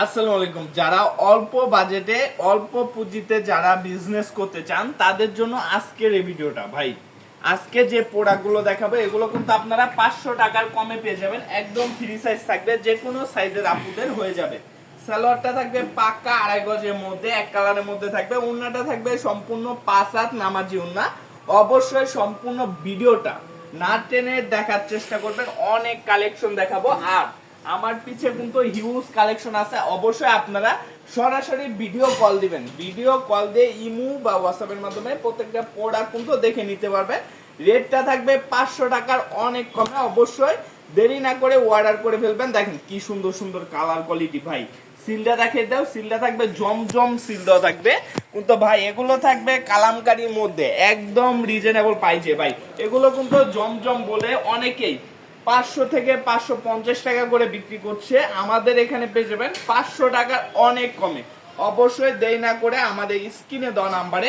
আসসালামু আলাইকুম। যারা অল্প বাজেটে অল্প পুঁজিতে যারা বিজনেস করতে চান তাদের জন্য আজকের এই ভিডিওটা ভাই। আজকে যে প্রোডাক্টগুলো দেখাবো এগুলো কিন্তু আপনারা 500 টাকার কমে পেয়ে যাবেন। একদম ফ্রি সাইজ থাকবে, যে কোনো সাইজের আপুদের হয়ে যাবে। সালোয়ারটা থাকবে পাক্কা 2.5 গজের মধ্যে, এক কালারের মধ্যে থাকবে। ওড়নাটা থাকবে সম্পূর্ণ 5 হাত নামাজি ওড়না। অবশ্যই সম্পূর্ণ ভিডিওটা না টেনে দেখার চেষ্টা করবেন, অনেক কালেকশন দেখাবো। আর আমার পিছে কিন্তু হিউজ কালেকশন আছে। অবশ্যই আপনারা সরাসরি ভিডিও কল দিবেন, ভিডিও কল দিয়ে ইমু বা হোয়াটসঅ্যাপের মাধ্যমে প্রত্যেকটা প্রোডাক্ট কিন্তু দেখে নিতে পারবেন। রেটটা থাকবে 500 টাকার অনেক কমে। অবশ্যই দেরি না করে অর্ডার করে ফেলবেন। দেখেন কি সুন্দর সুন্দর কালার কোয়ালিটি ভাই। সিলটা দেখিয়ে দাও, সিলটা থাকবে জমজম সিল দেওয়া থাকবে কিন্তু ভাই। এগুলো থাকবে কালামকারীর মধ্যে, একদম রিজনেবল প্রাইসে ভাই। এগুলো কিন্তু জমজম বলে অনেকেই 500 থেকে 550 টাকা করে বিক্রি করছে। আমাদের এখানে পেয়ে যাবেন 500 টাকার অনেক কমে। অবশ্যই দেরি না করে আমাদের স্ক্রিনে দেওয়া নাম্বারে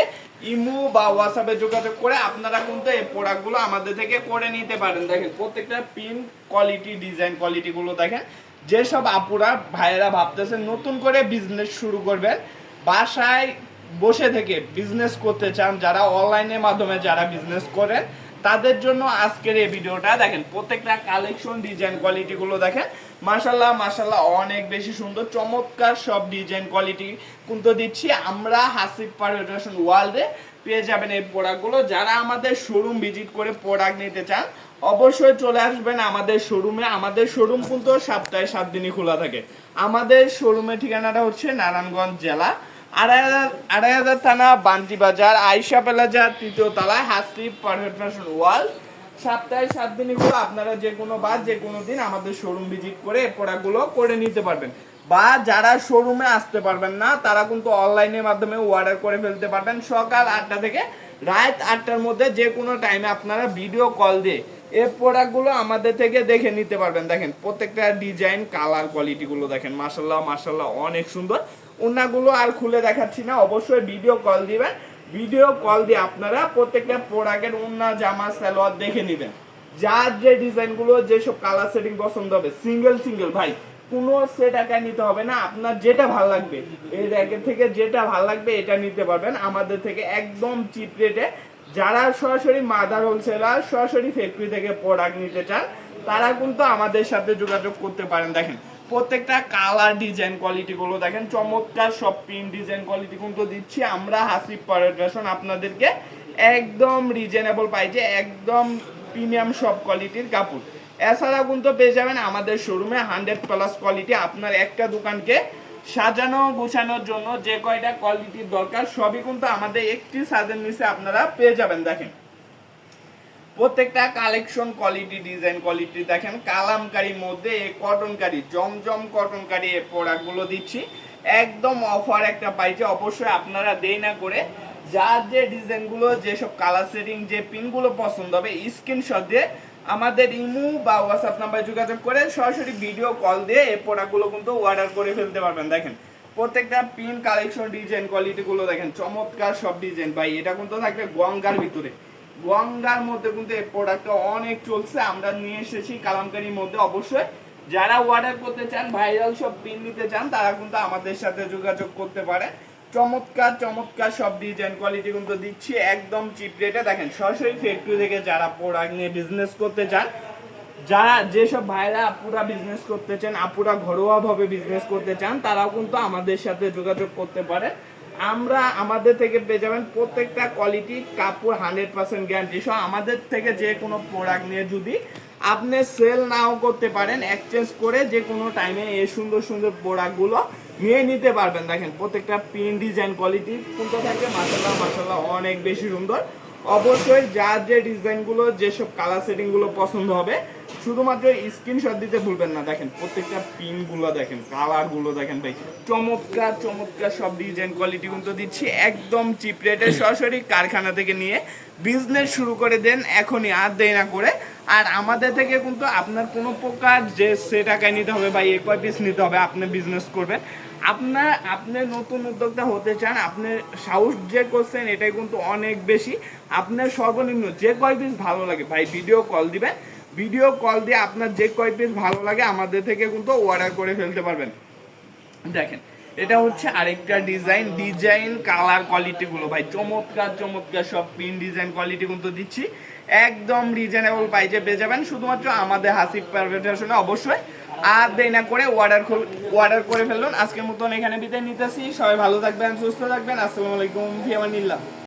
ইমো বা হোয়াটসঅ্যাপে যোগাযোগ করে আপনারা কিন্তু এই প্রোডাক্টগুলো আমাদের থেকে করে নিতে পারেন। দেখেন প্রত্যেকটা পিন কোয়ালিটি, ডিজাইন কোয়ালিটিগুলো দেখেন। যেসব আপুরা ভাইয়েরা ভাবতেছেন নতুন করে বিজনেস শুরু করবেন, বাসায় বসে থেকে বিজনেস করতে চান, যারা অনলাইনের মাধ্যমে যারা বিজনেস করেন তাদের জন্য আজকের এই ভিডিওটা। দেখেন প্রত্যেকটা কালেকশন, ডিজাইন কোয়ালিটি গুলো দেখেন। মাশাআল্লাহ মাশাআল্লাহ অনেক বেশি সুন্দর চমৎকার সব ডিজাইন কোয়ালিটি কিন্তু দিচ্ছি আমরা হাসিব পারফেকশন ওয়ার্ল্ডে। পেয়ে যাবেন এই প্রোডাক্টগুলো। যারা আমাদের শোরুম ভিজিট করে প্রোডাক্ট নিতে চান অবশ্যই চলে আসবেন আমাদের শোরুমে। আমাদের শোরুম কিন্তু সপ্তাহে 7 দিনই খোলা থাকে। আমাদের শোরুমের ঠিকানাটা হচ্ছে নারায়ণগঞ্জ জেলা, আড়াইহাজার থানা, বান্টি বাজার, আইসা প্লাজা, 3য় তলায়, হাসিব পারফেক্ট ফ্যাশন ওয়ার্ল্ড। সপ্তাহে 7 দিনই গুলো আপনারা যে কোনো বার যে কোনো দিন আমাদের শোরুম ভিজিট করে প্রোডাক্টগুলো করে নিতে পারবেন। বা যারা শোরুমে আসতে পারবেন না তারা কিন্তু অনলাইনের মাধ্যমে অর্ডার করে ফেলতে পারবেন। সকাল 8টা থেকে রাত 8টার মধ্যে যে কোনো টাইমে আপনারা ভিডিও কল দিয়ে এই প্রোডাক্টগুলো আমাদের থেকে দেখে নিতে পারবেন। দেখেন প্রত্যেকটা ডিজাইন, কালার কোয়ালিটিগুলো দেখেন। মাশাআল্লাহ মাশাআল্লাহ অনেক সুন্দর। ওনাগুলো আর খুলে দেখাচ্ছি না, অবশ্যই ভিডিও কল দিবেন। ভিডিও কল দিয়ে আপনারা প্রত্যেকটা প্রোডাক্টের ওন্না, জামা, সালোয়ার দেখে নেবেন। যার যে ডিজাইনগুলো, যেসব কালার সেটিং পছন্দ হবে, সিঙ্গেল সিঙ্গেল ভাই, কোনো সেট একা নিতে হবে না। আপনার যেটা ভালো লাগবে এই র্যাকের থেকে যেটা ভালো লাগবে এটা নিতে পারবেন আমাদের থেকে একদম চিপ রেটে। যারা সরাসরি মাদার হোলসেলার, সরাসরি ফ্যাক্টরি থেকে প্রোডাক্ট নিতে চান তারা কিন্তু আমাদের সাথে যোগাযোগ করতে পারেন। দেখেন প্রত্যেকটা কালার, ডিজাইন কোয়ালিটি গুলো দেখেন চমৎকার সব প্রিন্ট ডিজাইন কোয়ালিটি কিন্তু দিচ্ছি আমরা হাসিব পারফেকশন আপনাদেরকে একদম রিজনেবল প্রাইসে, একদম প্রিমিয়াম সব কোয়ালিটির কাপড়। এছাড়া কিন্তু পেয়ে যাবেন আমাদের শোরুমে 100+ কোয়ালিটি। আপনার একটা দোকানকে সাজানো গুছানোর জন্য যে কয়টা কোয়ালিটির দরকার সবই কিন্তু আমাদের একটি ছাদের নিচে আপনারা পেয়ে যাবেন। দেখেন প্রত্যেকটা কালেকশন, কোয়ালিটি, ডিজাইন কোয়ালিটি দেখেন। কালামকারীর মধ্যে কটনকারী, জমজম কটনকারী এই প্রোডাক্টগুলো দিচ্ছি একদম অফার একটা পাইছে। অবশ্যই আপনারা দেরি না করে যার যে ডিজাইনগুলো, যেসব কালার সেটিং, যে পিনগুলো পছন্দ হবে স্ক্রিনশট দিয়ে আমাদের ইমো বা হোয়াটসঅ্যাপ নাম্বারে যোগাযোগ করে সরাসরি ভিডিও কল দিয়ে এই প্রোডাক্টগুলো কিন্তু অর্ডার করে ফেলতে পারবেন। দেখেন প্রত্যেকটা পিন, কালেকশন, ডিজাইন কোয়ালিটিগুলো দেখেন চমৎকার সব ডিজাইন ভাই। এটা কিন্তু থাকবে গঙ্গার ভিতরে, গঙ্গার মধ্যে কিন্তু এই প্রোডাক্টটা অনেক চলছে, আমরা নিয়ে এসেছি কালামকারীর মধ্যে। অবশ্যই যারা অর্ডার করতে চান, ভাইরাল সব পিন নিতে চান তারা কিন্তু আমাদের সাথে যোগাযোগ করতে পারে। চমৎকার চমৎকার সব ডিজাইন কোয়ালিটি কিন্তু দিচ্ছি একদম চিপ রেটে। দেখেন সরাসরি ফ্যাক্টরি থেকে যারা প্রোডাক্ট নিয়ে বিজনেস করতে চান, যারা যেসব ভাইরা আপুরা বিজনেস করতে চান, আপুরা ঘরোয়া ভাবে বিজনেস করতে চান তারাও কিন্তু আমাদের সাথে যোগাযোগ করতে পারে। আমরা আমাদের থেকে পেয়ে যাবেন প্রত্যেকটা কোয়ালিটি কাপড় 100% গ্যারান্টি সহ। আমাদের থেকে যে কোনো প্রোডাক্ট নিয়ে যদি আপনি সেল নাও করতে পারেন, এক্সচেঞ্জ করে যে কোনো টাইমে এই সুন্দর সুন্দর প্রোডাক্টগুলো নিয়ে নিতে পারবেন। দেখেন প্রত্যেকটা প্রিন্ট, ডিজাইন কোয়ালিটি কোনটা থাকে মাশাআল্লাহ মাশাআল্লাহ অনেক বেশি সুন্দর। অবশ্যই যার যে ডিজাইনগুলো, যেসব কালার সেটিংগুলো পছন্দ হবে শুধুমাত্র স্ক্রিনশট দিতে ভুলবেন না। দেখেন প্রত্যেকটা পিনগুলো দেখেন, কালারগুলো দেখেন ভাই চমৎকার চমৎকার সব ডিজাইন কোয়ালিটি কিন্তু দিচ্ছি একদম চিপ রেটে। সরাসরি কারখানা থেকে নিয়ে বিজনেস শুরু করে দেন এখনই, আর দেরি না করে। আর আমাদের থেকে কিন্তু আপনার কোনো প্রকার যে সে টাকায় নিতে হবে বা কয় পিস নিতে হবে, আপনি বিজনেস করবেন, আপনি নতুন উদ্যোক্তা হতে চান, আপনি সাহস যে করছেন এটাই কিন্তু অনেক বেশি। আপনার সর্বনিম্ন যে কয় পিস ভালো লাগে ভাই ভিডিও কল দিবেন। ভিডিও কল দিয়ে আপনার যে কয় পিস ভালো লাগে আমাদের থেকে কিন্তু অর্ডার করে ফেলতে পারবেন। দেখেন এটা হচ্ছে আরেকটা ডিজাইন কালার কোয়ালিটি গুলো ভাই চমৎকার চমৎকার সব পিন ডিজাইন কোয়ালিটি কিন্তু দিচ্ছি একদম রিজনেবল প্রাইসে পেয়ে যাবেন শুধুমাত্র আমাদের হাসিব পারভেজ ফ্যাশনে। অবশ্যই আর দেরি না করে অর্ডার করে ফেলুন। আজকের মতন এখানে বিদায় নিতেছি। সবাই ভালো থাকবেন, সুস্থ থাকবেন। আসসালামু আলাইকুম, ফি আমানিল্লাহ।